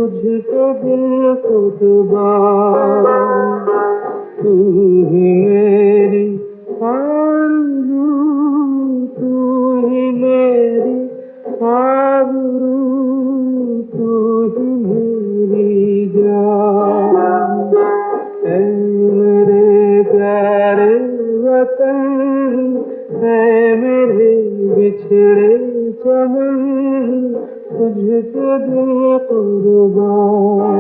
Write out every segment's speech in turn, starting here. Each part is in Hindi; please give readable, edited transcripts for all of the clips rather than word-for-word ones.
तुझको दिल कुर्बान, तू ही मेरी आरज़ू, तू ही मेरी आबरू, तू ही मेरी जान। ऐ मेरे प्यारे वतन, ऐ मेरे बिछड़े चमन, तुझको दिल कुर्बान।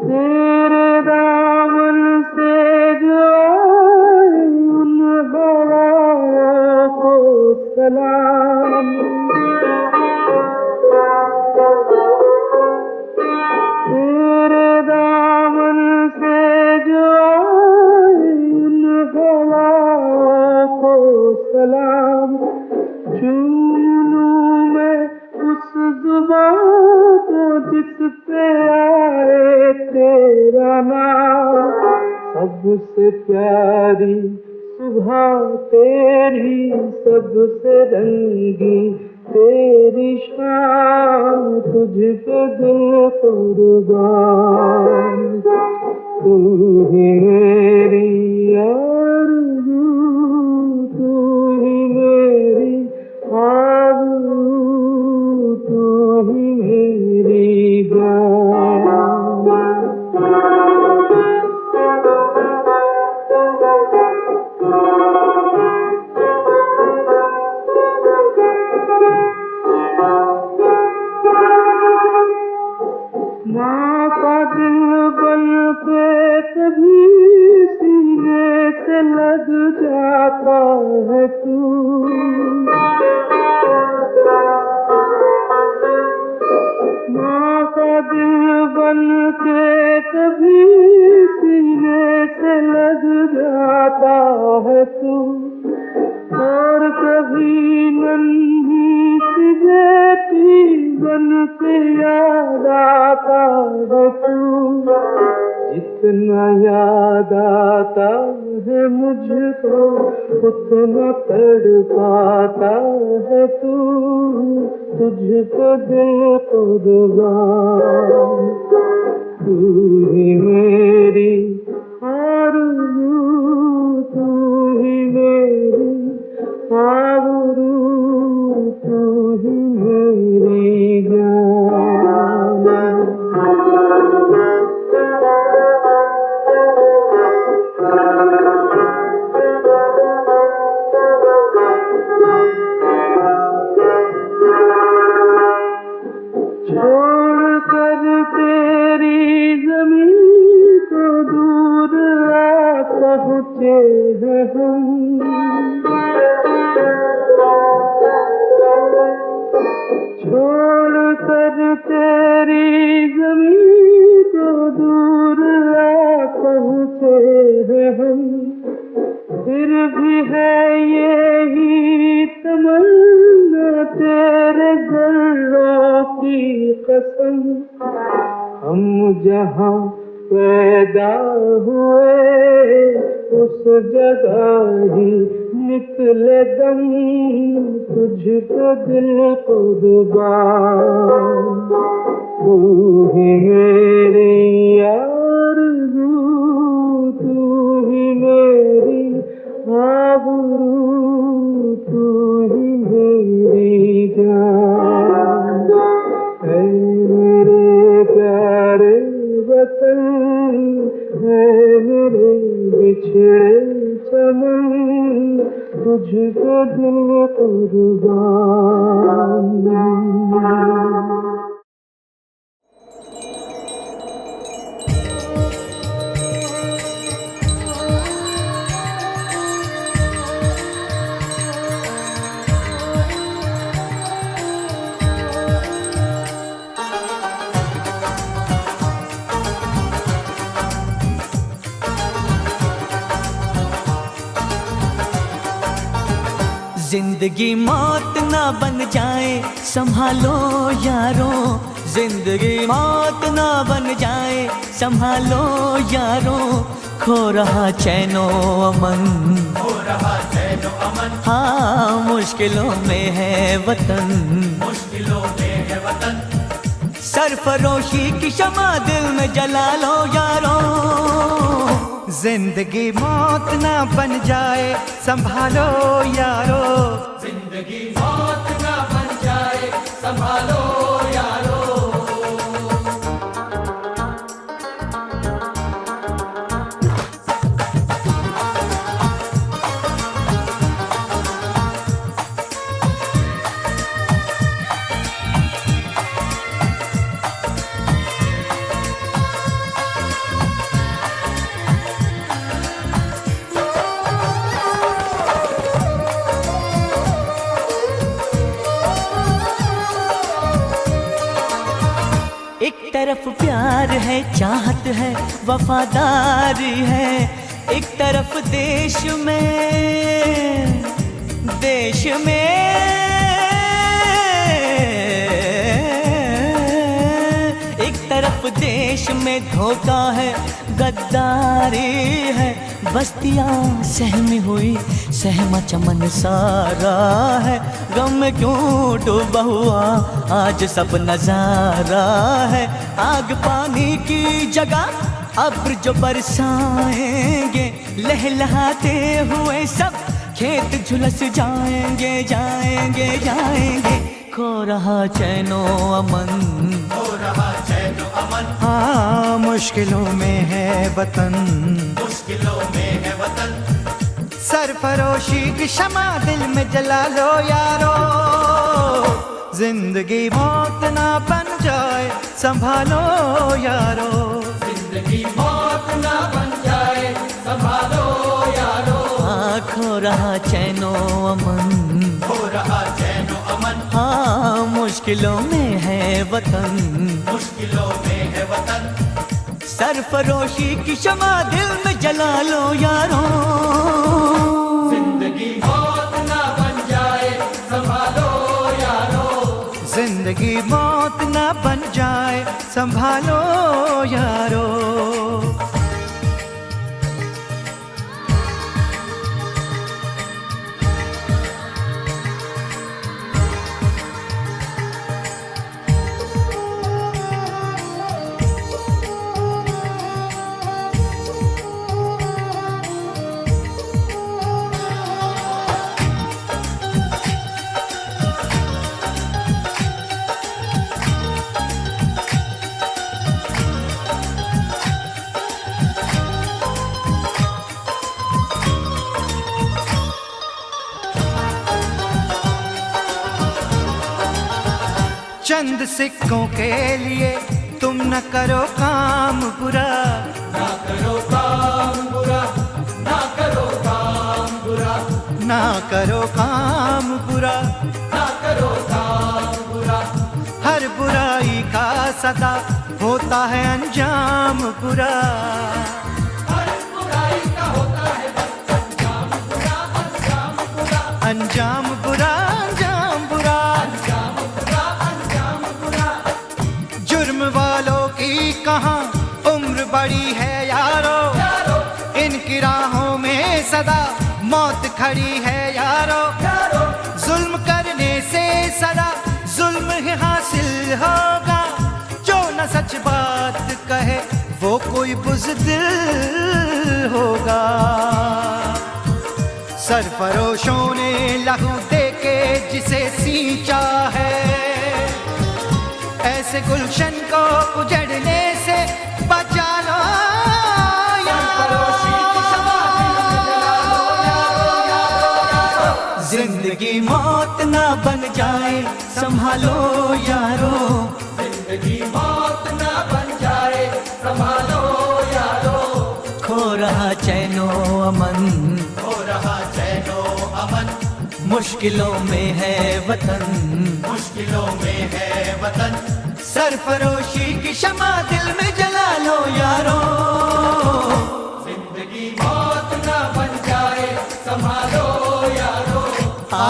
तेरे दामन से जो आए उन हवाओं को सलाम, तेरे दामन से जो आए उन हवाओं को सलाम। चूम लूं मैं उस ज़ुबान को जिस पे आए तेरा नाम, सबसे प्यारी सुबह तेरी, सबसे रंगी तेरी शाम, तुझको दिल कुर्बान। तू ही मेरी आरज़ू, तू ही मेरी आबरू, तू ही मेरी जान। माँ का दिल बन के कभी सीने से लग जाता है तू, माँ का दिल बन के कभी सीने से लग जाता है तू, और कभी नन्ही सी बेटी बन के याद आता है तू। जितना याद आता है मुझको उतना तड़पाता है तू, तुझको दिल कुर्बान। तू ही मेरी आरज़ू, तू ही मेरी आबरू, तू ही मेरी जान। छोड़ कर तेरी ज़मीन को दूर आ पहुँचे हैं हम, छोड़ कर तेरी ज़मीन को दूर आ पहुँचे हैं हम, फिर भी है यही तमन्ना तेरे गलों की कसम। हम जहाँ पैदा हुए उस जगह ही निकले दम, तुझको दिल कुर्बान। तू ही मेरी आरज़ू, तू ही मेरी आबरू, तू ही मेरी जान। ऐ मेरे प्यारे वतन, ऐ मेरे बिछड़े चमन, तुझको दिल कुर्बान। जिंदगी मौत ना बन जाए संभालो यारो, जिंदगी मौत ना बन जाए संभालो यारो, खो रहा चैनो अमन, हो रहा चैनो अमन, हाँ मुश्किलों में है वतन, मुश्किलों में है वतन। सरफरोशी की शमा दिल में जला लो यारो, जिंदगी मौत ना बन जाए संभालो यारो, जिंदगी मौत ना बन जाए संभालो यारो। एक तरफ प्यार है, चाहत है, वफादारी है, एक तरफ देश में, देश में एक तरफ देश में धोखा है, गद्दारी है, बस्तियां सहमी हुई, सहमा चमन सारा है, गम में क्यों डूबा हुआ आज सब नजारा है, आग पानी की जगह अब्र जो बरसाएंगे, लहलहाते हुए सब खेत झुलस जाएंगे, जाएंगे जाएंगे, खो रहा चैनो अमन, हो रहा चैनो अमन, हाँ मुश्किलों में है वतन, मुश्किलों में है वतन। सरफरोशी की शमा दिल में जला लो यारो, जिंदगी मौत ना बन जाए संभालो यारो, जिंदगी मौत ना बन जाए संभालो यारो, खो रहा चैनो अमन, हो रहा चैनो अमन, हाँ मुश्किलों में है वतन, मुश्किलों में है वतन। सरफरोशी की शमा दिल में जला लो यारो, जिंदगी मौत ना बन जाए संभालो यारो, जिंदगी मौत ना बन जाए संभालो यारो। चंद सिक्कों के लिए तुम न करो काम बुरा, ना करो काम बुरा, ना करो काम बुरा, ना करो काम बुरा, ना करो काम बुरा। हर बुराई का सदा होता है अंजाम बुरा, हर बुराई का होता है बस अंजाम बुरा, अंजाम बुरा, अंजाम बुरा, अंजाम बुरा। अंजाम बुरा, अंजाम बुरा। जुर्म वालों की कहाँ उम्र बड़ी है यारो, इनकी राहों में सदा मौत खड़ी है यारो, जुल्म करने से सदा जुल्म ही हासिल होगा, जो न सच बात कहे वो कोई बुज़दिल होगा। सरफरोशों ने लहू दे के जिसे सींचा है, ऐसे गुलशन को उजड़ने से बचा लो जिंदगी मौत ना बन जाए संभालो यारो, जिंदगी मौत ना बन जाए संभालो यारो, खो रहा चैनो अमन, हो रहा चैनो अमन, मुश्किलों में है वतन, मुश्किलों में है वतन। सरफरोशी की शमा दिल में जला लो यारो, जिंदगी मौत ना बन जाए संभालो यारो, आ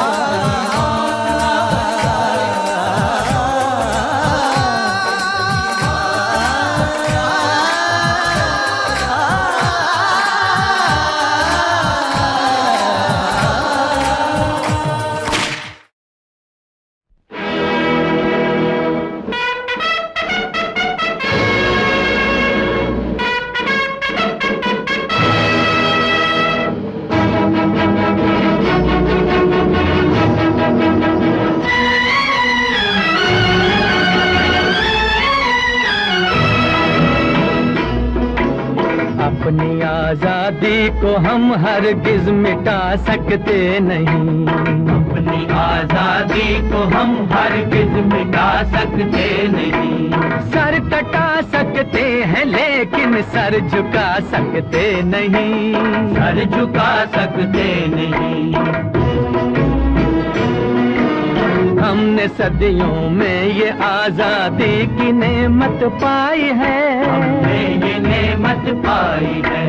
अपनी आजादी को हम हरगिज मिटा सकते नहीं, अपनी आजादी को हम हरगिज मिटा सकते नहीं। सर कटा सकते हैं लेकिन सर झुका सकते नहीं, सर झुका सकते नहीं। हमने सदियों में ये आजादी की नेमत पाई है, हमने ये नेमत पाई है।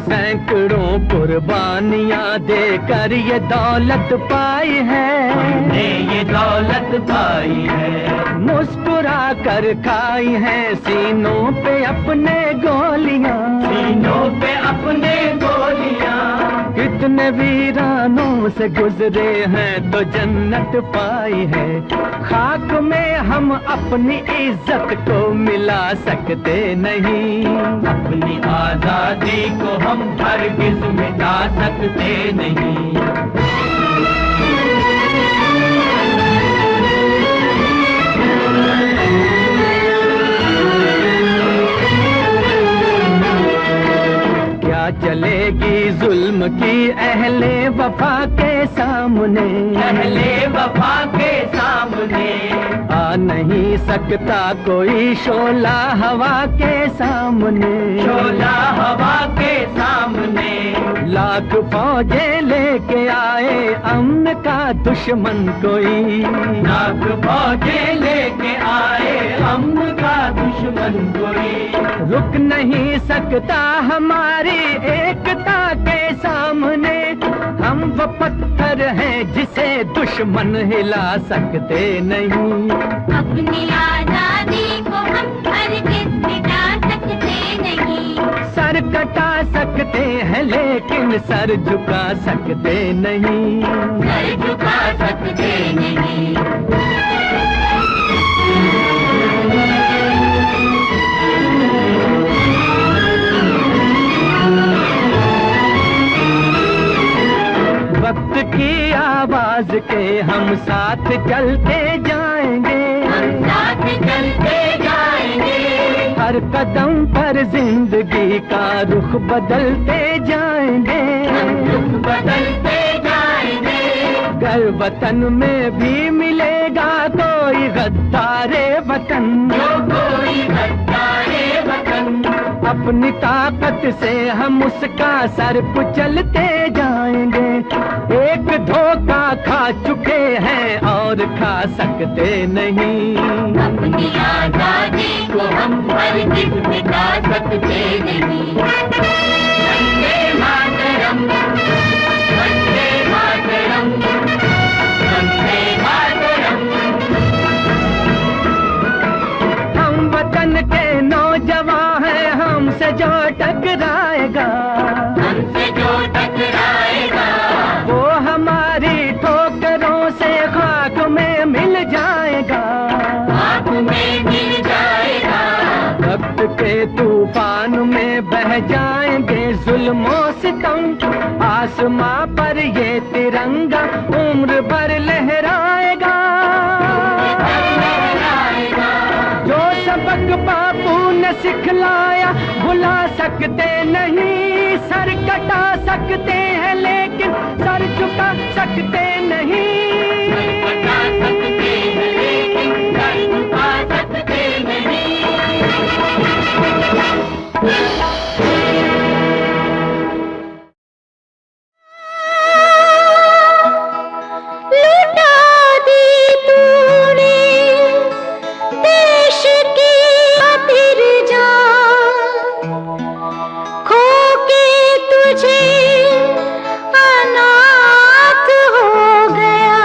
सैकड़ों कुर्बानियां देकर ये दौलत पाई है, हमने ये दौलत पाई है। मुस्कुरा कर खाई है सीनों पे अपने गोलियां, सीनों पे अपने गोलियां। कितने वीरानों से गुजरे हैं तो जन्नत पाई है। खाक में हम अपनी इज्जत को मिला सकते नहीं, अपनी आजादी को हम हरगिज मिटा सकते नहीं। क्या चलेगी जुल्म की अहले वफा के सामने, अहले वफा के सामने। आ नहीं सकता कोई शोला हवा के सामने, शोला हवा के सामने। लाख फौजें लेके आए अमन का दुश्मन कोई, लाख फौजें लेके आए अमन का दुश्मन कोई। रुक नहीं सकता हमारी एकता के सामने। हम वो पत्थर हैं जिसे दुश्मन हिला सकते नहीं, अपनी आजादी को हम हरगिज मिटा सकते नहीं। सर कटा सकते हैं लेकिन सर झुका सकते नहीं, सर झुका सकते नहीं। वक्त की आवाज के हम साथ चलते जाएंगे, हम साथ चलते जाएंगे। हर कदम पर जिंदगी का रुख बदलते जाएंगे, हम रुख बदलते जाएंगे। घर वतन में भी मिलेगा कोई गद्दारे वतन, जो कोई गद्दारे वतन। अपनी ताकत से हम उसका सर कुचलते जाएंगे। एक धोखा खा चुके हैं और खा सकते नहीं, अपनी आजादी को हम हरगिज मिटा सकते नहीं। वंदे मातरम, वंदे मातरम, वंदे मातरम। हम वतन के नौजवान हैं, हमसे जो टकराएगा, हमसे जो टकराएगा, वो हमारी ठोकरों से खाक में मिल जाएगा, खाक में मिल जाएगा। वक्त के तूफान में बह जाएंगे जुल्मों सितम। आसमां पर ये तिरंगा उम्र भर लहराएगा। जो सबक बापू ने सिखलाया भुला सकते नहीं। सर कटा सकते हैं लेकिन सर झुका सकते नहीं। बता सकते हैं लेकिन सर झुका सकते नहीं। लुटा दी तूने देश की खातिर जान, खो के तुझे अनाथ हो गया।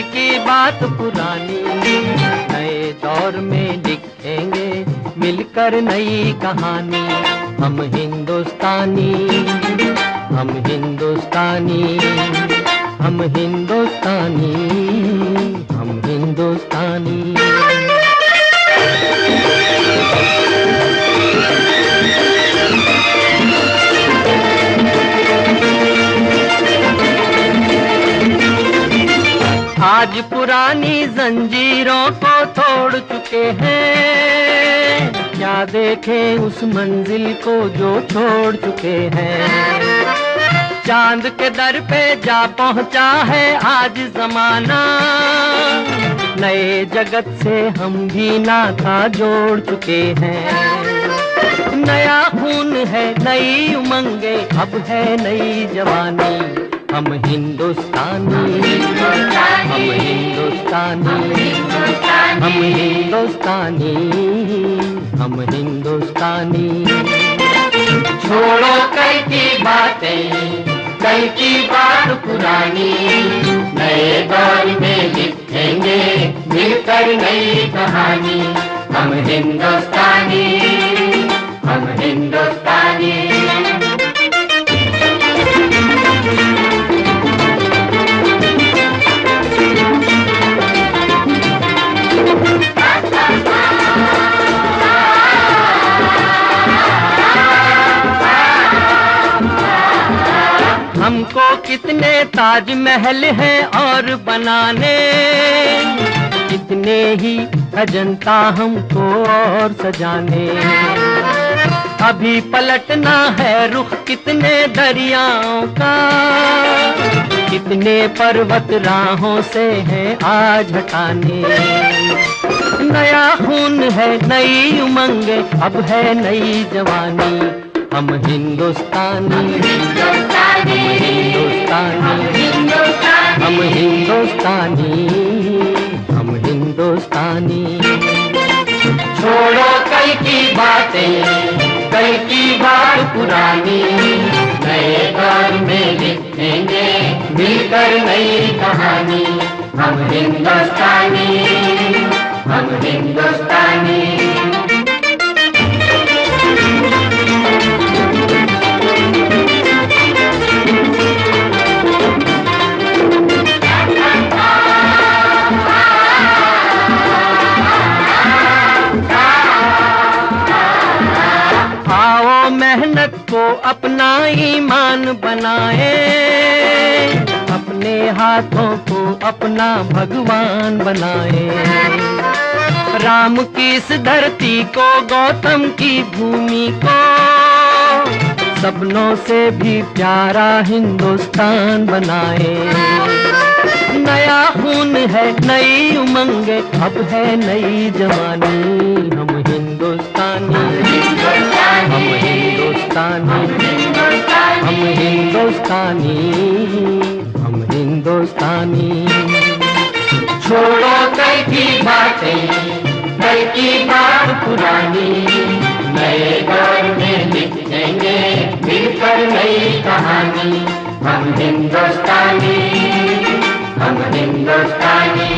की बात पुरानी नए दौर में लिखेंगे मिलकर नई कहानी। हम हिंदुस्तानी, हम हिंदुस्तानी, हम हिंदुस्तानी, हम हिंदुस्तानी। आज पुरानी जंजीरों को तोड़ चुके हैं, क्या देखें उस मंजिल को जो छोड़ चुके हैं। चांद के दर पे जा पहुंचा है आज जमाना, नए जगत से हम भी नाता जोड़ चुके हैं। नया खून है, नई उमंगे, अब है नई जवानी। हम हिंदुस्तानी, हम हिंदुस्तानी, हम हिंदुस्तानी, हम हिंदुस्तानी। छोड़ो कल की बातें, कल की बात पुरानी, नए दौर में लिखेंगे मिलकर नई कहानी। हम हिंदुस्तानी, हम हिंदुस्तानी। हमको कितने ताजमहल हैं और बनाने, कितने ही अजंता हमको और सजाने। अभी पलटना है रुख कितने दरियाओं का, कितने पर्वत राहों से हैं आज हटाने। नया खून है, नई उमंगे, अब है नई जवानी। हम हिंदुस्तानी, हम हिंदुस्तानी, हम हिंदुस्तानी, हम हिंदुस्तानी। छोड़ो कल की बातें, कल की बात पुरानी, नए दौर में लिखेंगे मिलकर नई कहानी। हम हिंदुस्तानी, हम हिंदुस्तानी। मेहनत को अपना ईमान बनाए, अपने हाथों को अपना भगवान बनाए। राम की इस धरती को, गौतम की भूमि को, सपनों से भी प्यारा हिंदुस्तान बनाए। नया खून है, नई उमंगे, अब है नई जवानी। हम हिंदुस्तानी, हम हिंदुस्तानी, हम हिंदुस्तानी, हम हिंदुस्तानी। छोड़ो कल की बातें, कल की बात पुरानी, नए दौर में लिखेंगे मिलकर नई कहानी। हम हिंदुस्तानी, हम हिंदुस्तानी।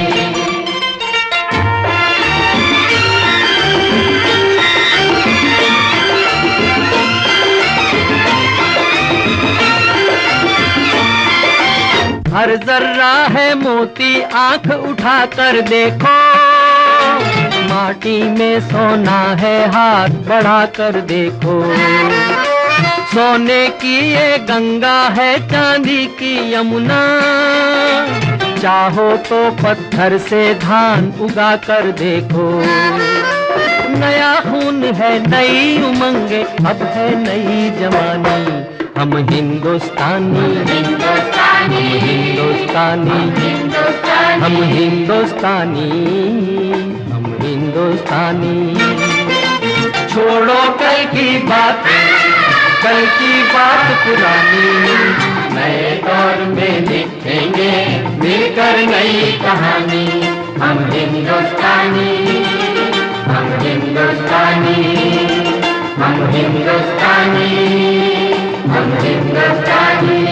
हर जर्रा है मोती, आंख उठा कर देखो, माटी में सोना है, हाथ बढ़ा कर देखो। सोने की ये गंगा है, चांदी की यमुना, चाहो तो पत्थर से धान उगा कर देखो। नया खून है, नई उमंगे, अब है नई जवानी। हम हिंदुस्तानी, हम हिंदुस्तानी, हम हिंदुस्तानी, हम हिंदुस्तानी। छोड़ो कल की बात, कल की बात पुरानी, नए दौर में लिखेंगे मिलकर नई कहानी। हम हिंदुस्तानी, हम हिंदुस्तानी, हम हिंदुस्तानी, हम हिंदुस्तानी।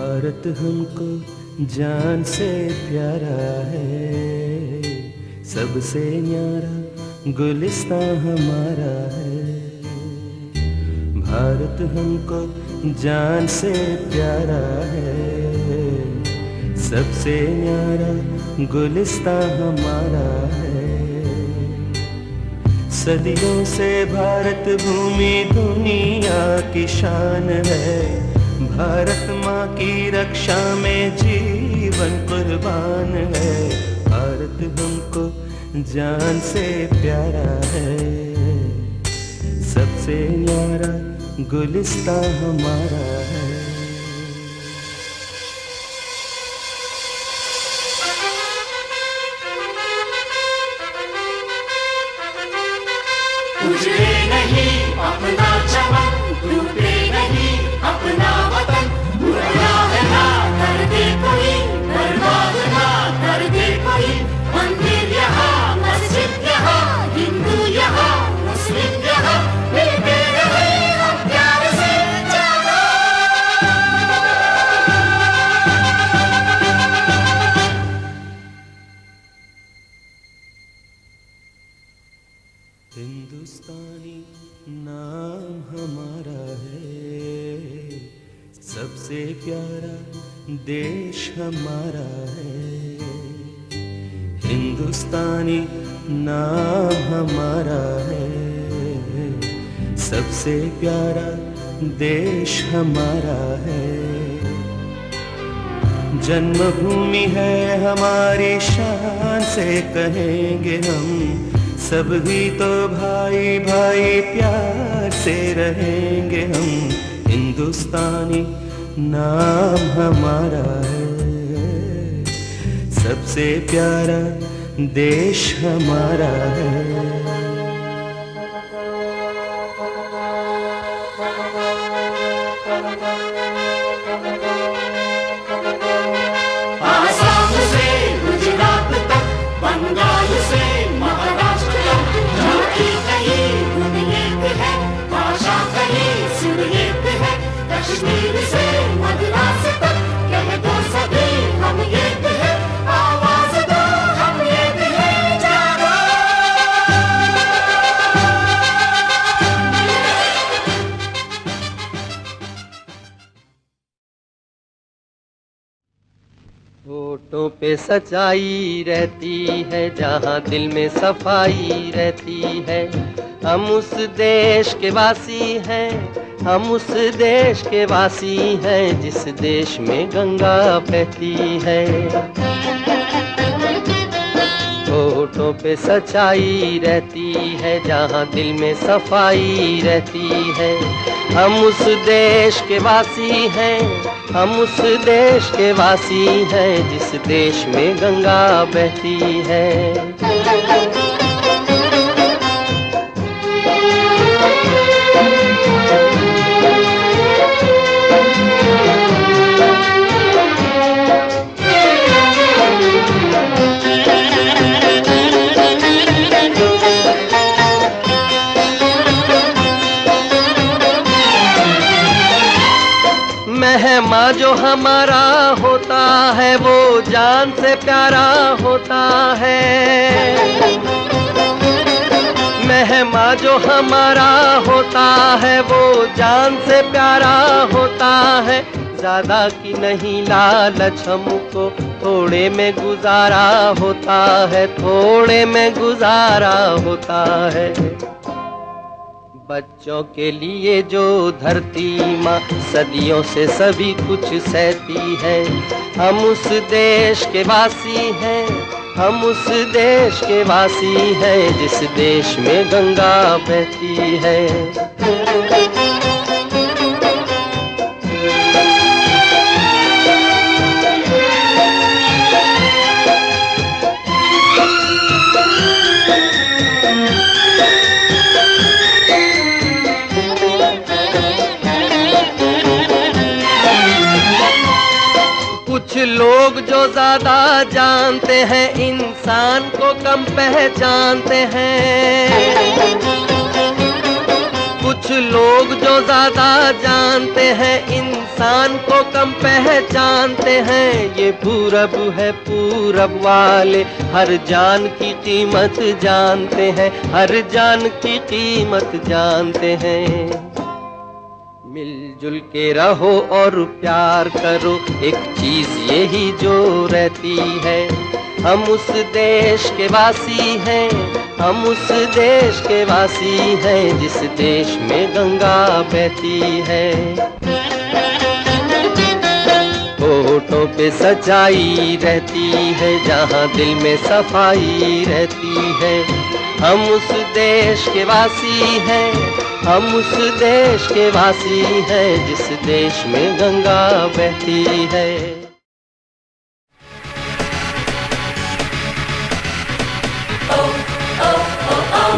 भारत हमको जान से प्यारा है, सबसे न्यारा गुलिस्तां हमारा है। भारत हमको जान से प्यारा है, सबसे न्यारा गुलिस्तां हमारा है। सदियों से भारत भूमि दुनिया की शान है, भारत माँ की रक्षा में जीवन कुर्बान है। भारत हमको जान से प्यारा है, सबसे न्यारा गुलिस्तां हमारा है। उजड़े नहीं अपना चमन, टूटे नहीं अपना वतन, बुरा है ना कर दे कोई, बर्बाद ना कर दे कोई। मंदिर यहाँ, मस्जिद यहाँ, हिंदू यहाँ, मुस्लिम यहाँ, मिलके रहे हम प्यार से जाना। हिंदुस्तानी नाम हमारा है, सबसे प्यारा देश हमारा है। हिंदुस्तानी नाम हमारा है, सबसे प्यारा देश हमारा है। जन्मभूमि है हमारी शान से कहेंगे हम, सब ही तो भाई भाई प्यार से रहेंगे हम। हिंदुस्तानी नाम हमारा है, सबसे प्यारा देश हमारा है। आसाम से गुजरात तक, बंगाल से महाराष्ट्र तक, जाति कहीं धुन एक है, भाषा कहीं सुर एक है। कश्मीर से मद्रास तक कह दो सभी हम एक है, आवाज दो हम एक है, जागो। होठों पे सच्चाई रहती है, जहाँ दिल में सफाई रहती है। हम उस देश के वासी हैं, हम उस देश के वासी हैं, जिस देश में गंगा बहती है। होठों पे सच्चाई रहती है, जहाँ दिल में सफाई रहती है। हम उस देश के वासी हैं, हम उस देश के वासी हैं, जिस देश में गंगा बहती है। मेहमा जो हमारा होता है, वो जान से प्यारा होता है। मेहमा जो हमारा होता है, वो जान से प्यारा होता है। ज्यादा की नहीं लालच हमको, थोड़े में गुजारा होता है, थोड़े में गुजारा होता है। बच्चों के लिए जो धरती माँ सदियों से सभी कुछ सहती है। हम उस देश के वासी हैं, हम उस देश के वासी हैं, जिस देश में गंगा बहती है। कुछ लोग जो ज्यादा जानते हैं, इंसान को कम पहचानते हैं। कुछ लोग जो ज्यादा जानते हैं, इंसान इंसान को कम पहचानते हैं, ये पूरब है पूरब वाले हर जान की कीमत जानते हैं, हर जान की कीमत जानते हैं। मिलजुल के रहो और प्यार करो, एक चीज यही जो रहती है, हम उस देश के वासी हैं, हम उस देश के वासी हैं जिस देश में गंगा बहती है। होठों पे सच्चाई रहती है, जहाँ दिल में सफाई रहती है, हम उस देश के वासी हैं, हम उस देश के वासी हैं जिस देश में गंगा बहती है।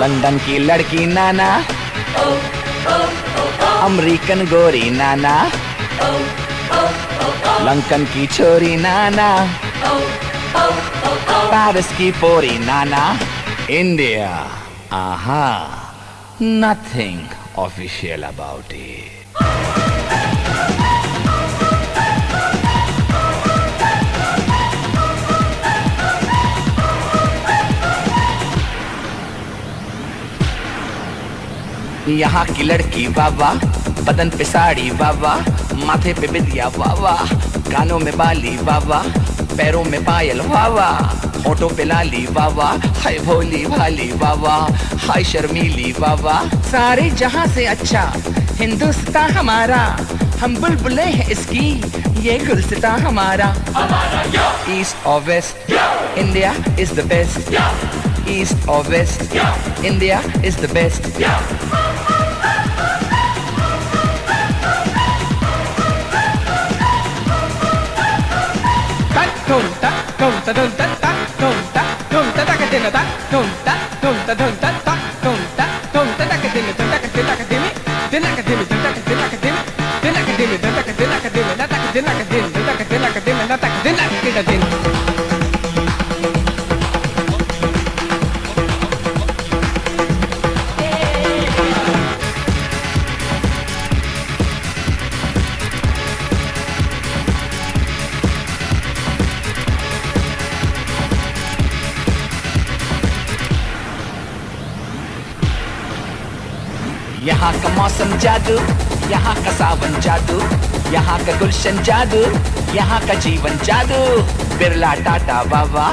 लंदन की लड़की नाना, अमेरिकन गोरी नाना, लंकन की छोरी नाना, पेरिस की पोरी नाना, इंडिया, आहा, nothing official about it. यहाँ की लड़की वावा, बदन पे साड़ी वावा, माथे पे बिंदिया वावा, कानों में बाली वावा, पैरों में पायल वावा, होठों पे लाली वावा, हाय भोली भाली वावा, हाय शर्मीली वावा। सारे जहां से अच्छा हिंदुस्तान हमारा, हम बुलबुलें हैं इसकी, ये गुलसितां हमारा। East or west, India is the best. East or west, India is the best. यहाँ का मौसम जादू, यहाँ का सावन जादू, यहाँ का गुलशन जादू, यहाँ का जीवन जादू। बिरला टाटा बाबा,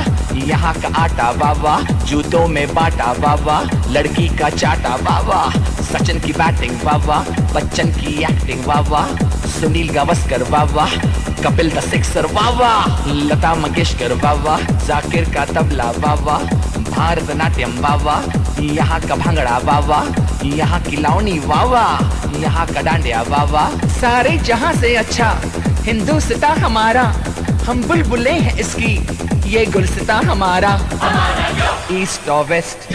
यहाँ का आटा बाबा, जूतों में बाटा बाबा, लड़की का चाटा बाबा, सचिन की बैटिंग बाबा, बच्चन की एक्टिंग बाबा, सुनील गावस्कर बाबा, कपिल द सिक्सर बाबा, लता मंगेशकर बाबा, जाकिर का तबला बाबा, भारतनाट्यम बाबा, यहाँ का भांगड़ा बाबा, यहाँ की लावनी बाबा, यहाँ का डांडिया बाबा। सारे जहां से अच्छा हिंदुस्तान हमारा, हम बुलबुलें हैं इसकी, ये गुलसितां हमारा। East or west,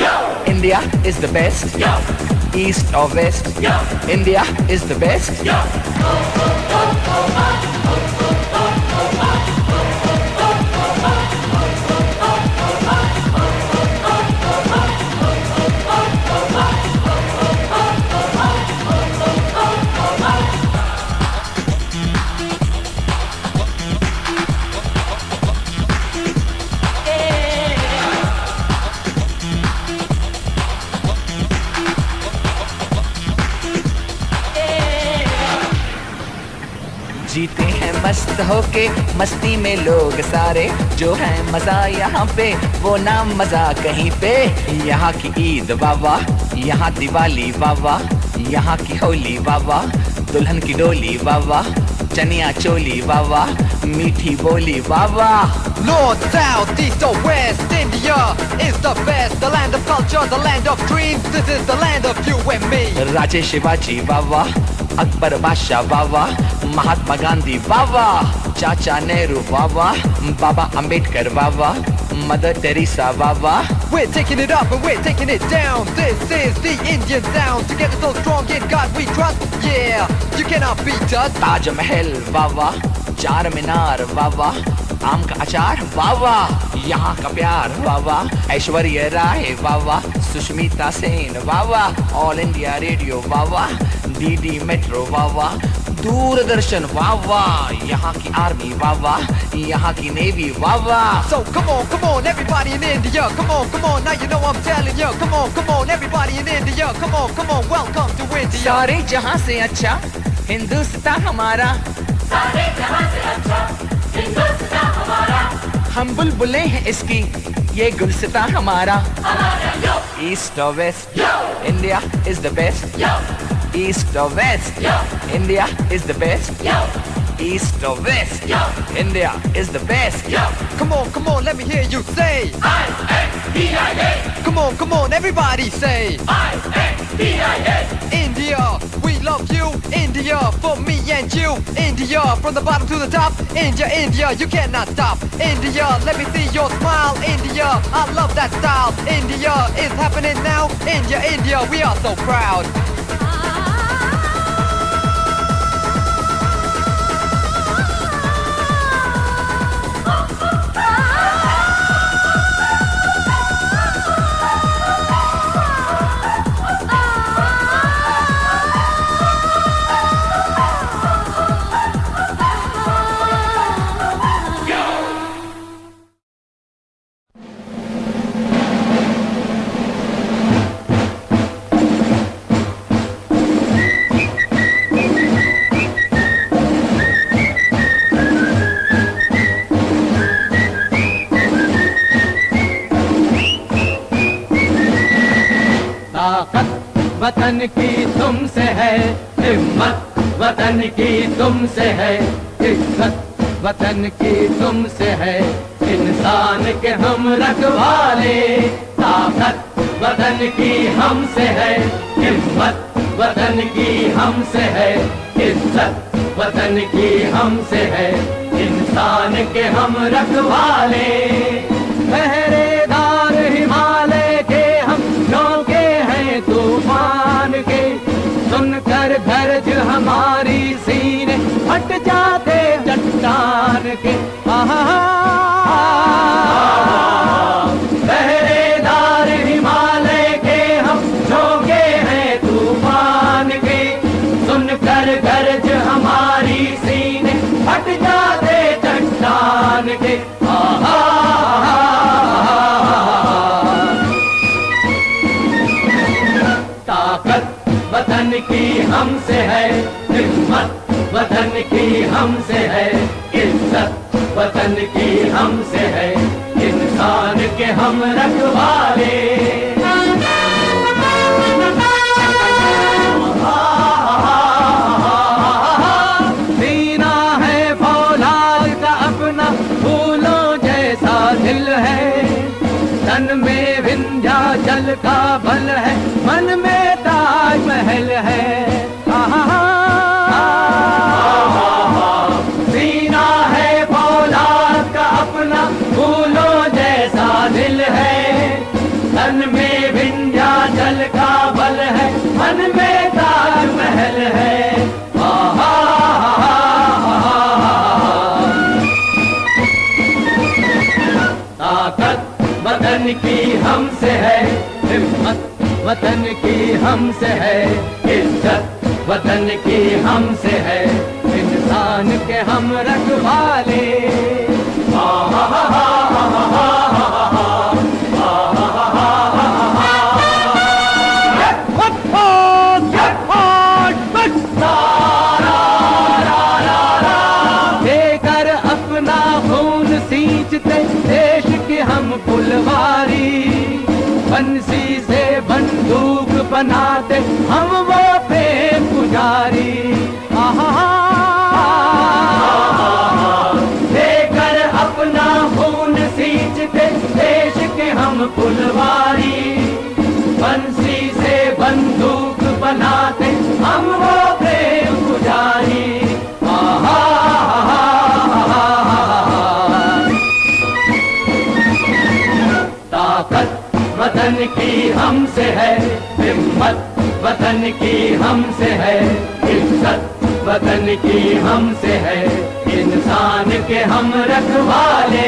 India is the best. East or west, India is the best. जीते हैं मस्त होके मस्ती में लोग सारे, जो है मजा यहाँ पे वो ना मजा कहीं पे। यहाँ की ईद वावा, यहाँ दिवाली वावा, यहाँ की होली वावा, दुल्हन की डोली वावा, चनिया चोली वावा, मीठी बोली वावा। North, south, east or west, India is the best. The land of culture, the land of dreams. This is the land of you and me. राजे शिवाजी वावा, अकबर बादशाह वावा, महात्मा गांधी वावा, चाचा नेहरू वावा, बाबा अंबेडकर वावा, मदर टेरेसा वावा। We're taking it up and we're taking it down. This is the Indian sound. Together so strong in God we trust. Yeah, you cannot beat us. Taj Mahal वावा, चार मीनार वावा, आम का अचार वावा, यहाँ का प्यार वावा, ऐश्वर्या राय वावा, सुष्मिता सेन वावा, ऑल इंडिया रेडियो वावा, डीडी मेट्रो वावा, दूरदर्शन वाह वाह, यहाँ की आर्मी वाह वाह, यहाँ की नेवी वाह वाह। So come on, everybody in India. Come on, now you know I'm telling you. Come on, everybody in India. Come on, welcome to India. सारे जहाँ से अच्छा हिंदुस्तान हमारा, सारे जहां से अच्छा हिंदुस्तान हमारा, हम बुलबुलें हैं इसकी, ये गुलसितां हमारा। हमारा yo east or west, yo India is the best. Yo east or west, yo India is the best. Yo East or west, Yo. India is the best. yo. Come on, let me hear you say. I-N-D-I-A, Come on, everybody say. I-N-D-I-A. India, we love you. India, for me and you. India, from the bottom to the top. India, you cannot stop. India, let me see your smile. India, I love that style. India is happening now. India, we are so proud. वतन की तुमसे है, हिम्मत वतन की तुमसे है, इज्जत वतन की तुमसे है, इंसान के हम रखवाले। ताकत वतन की हमसे है, हिम्मत वतन की हमसे है, इज्जत वतन की हमसे है, इंसान के हम रखवाले। पहरेदार हिमालय के हम झोंके हैं तूफान के, सुनकर गरज हमारी सीने फट जाते चट्टान के। पहरेदार हिमालय के हम झोंके हैं तूफान के, सुनकर गरज हमारी सीने फट जाते चट्टान के। वतन की हमसे है, हिम्मत वतन की हमसे है, इज्जत वतन की हमसे है, इंसान के हम रखवाले। सीना है फौलाद का अपना, फूलों जैसा दिल है, तन में विंध्याचल का बल है, मन में महल है। सीना है फौलाद का अपना, फूलों जैसा दिल है, तन में विंध्याचल का बल है, मन में ताज महल है। ताकत वतन की हमसे है, हिम्मत वतन की हमसे है, इज्जत वतन की हमसे है, इंसान के हम रखवाले। देकर अपना खून सींचते देश की हम फुलवारी, बंसी से बंदूक बनाते हम वो प्रेम पुजारी। देकर अपना खून सींचते देश के हम फुलवारी, बंसी से बंदूक बनाते हम वो प्रेम पुजारी। ताकत वतन की हमसे है, हिम्मत वतन की हमसे है, इज्जत वतन की हमसे है, इंसान के हम रखवाले।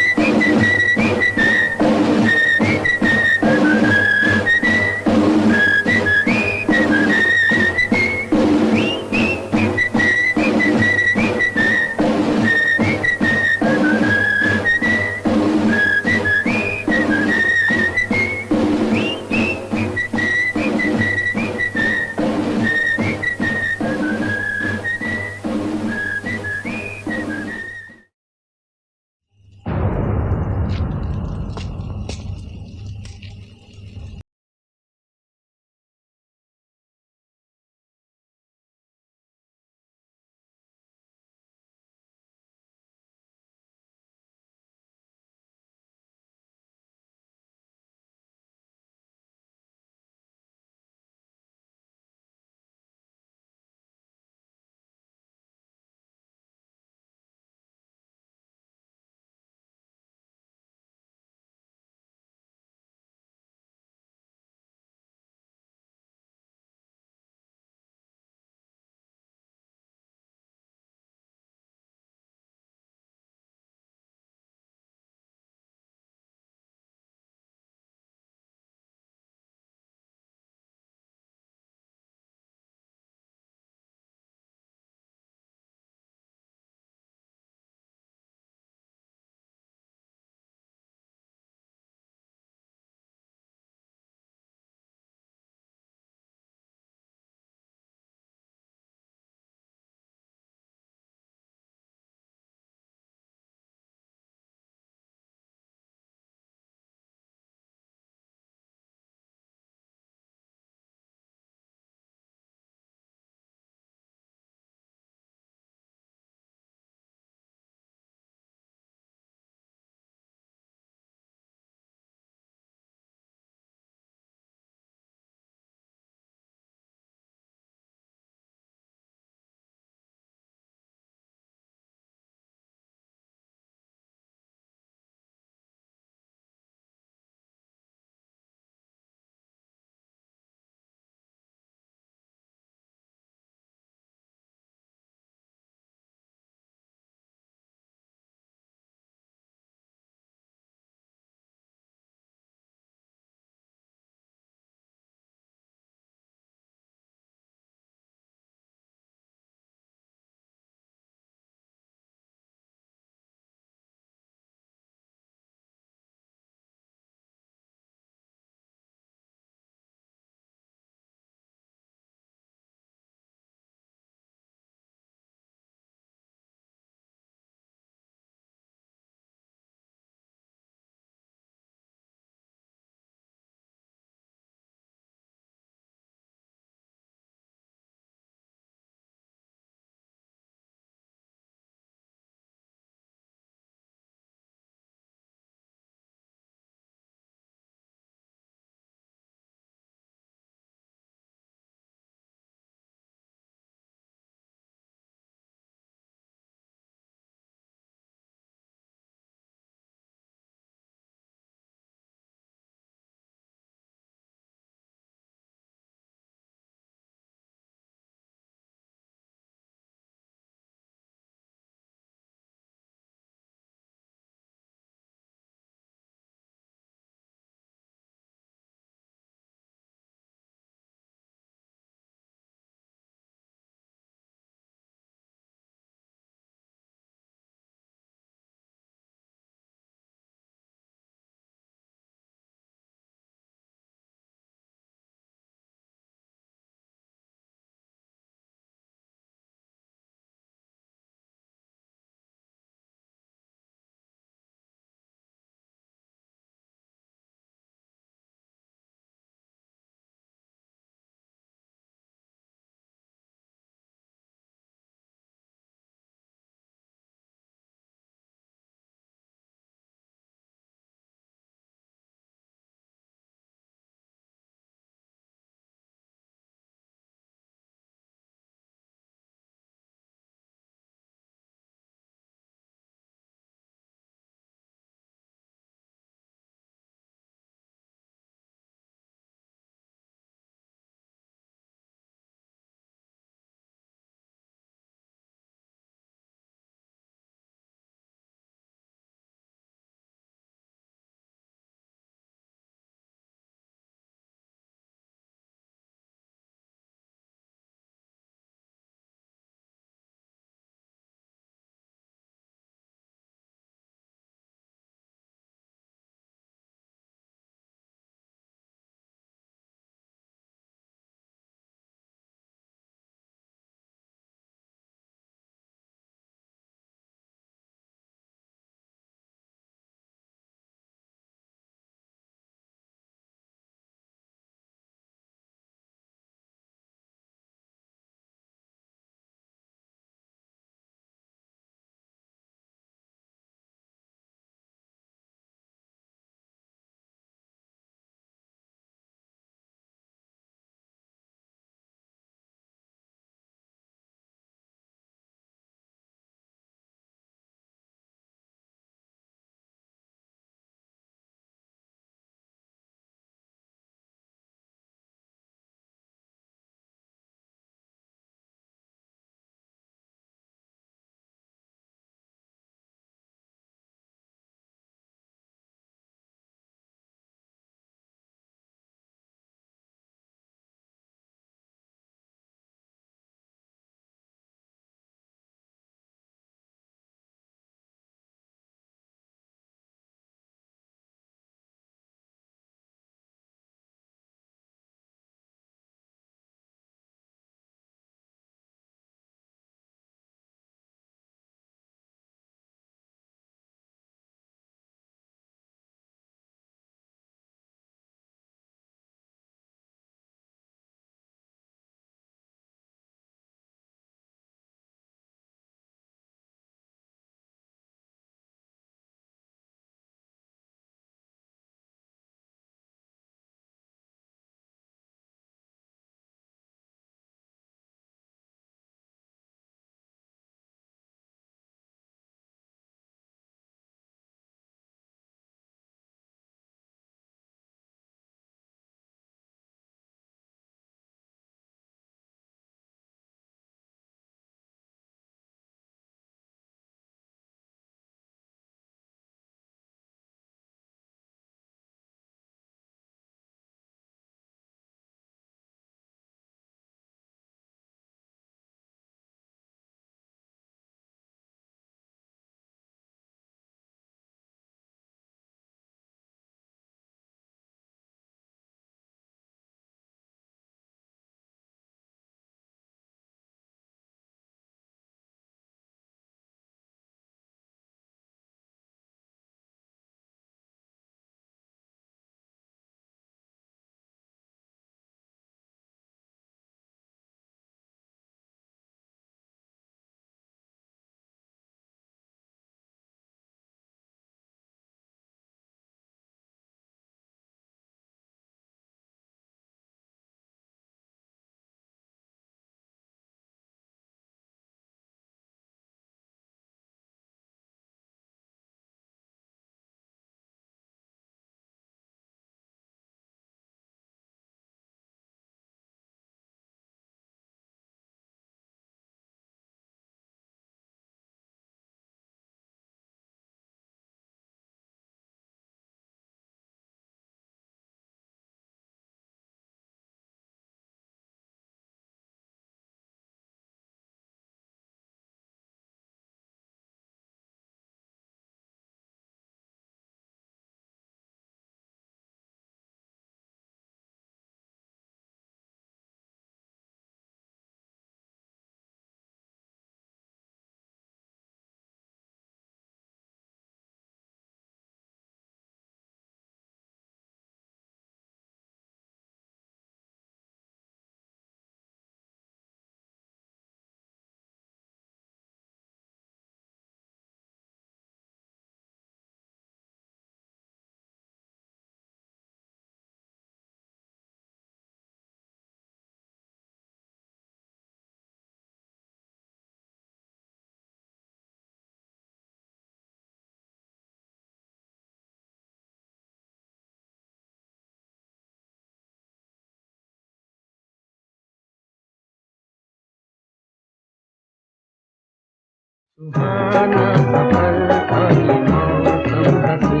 सुहाना सफर और ये मौसम हसी,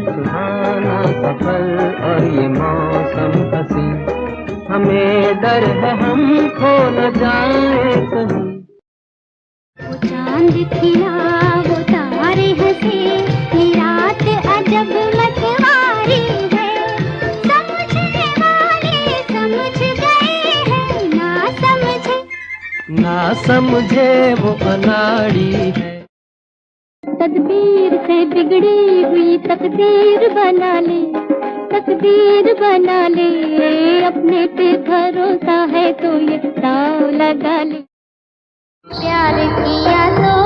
सुहाना सफर और ये मौसम हसी, हमें डर है हम खो न जाए कहीं। वो चांद खिला वो तारे हंसे, ये रात अजब मतवारी है। समझने वाले समझ गए हैं, ना समझे वो अनाड़ी है। तदबीर से बिगड़ी हुई तकदीर बना ले, तकदीर बना ले, अपने पे भरोसा है तो ये दाव लगा ले। प्यार किया तो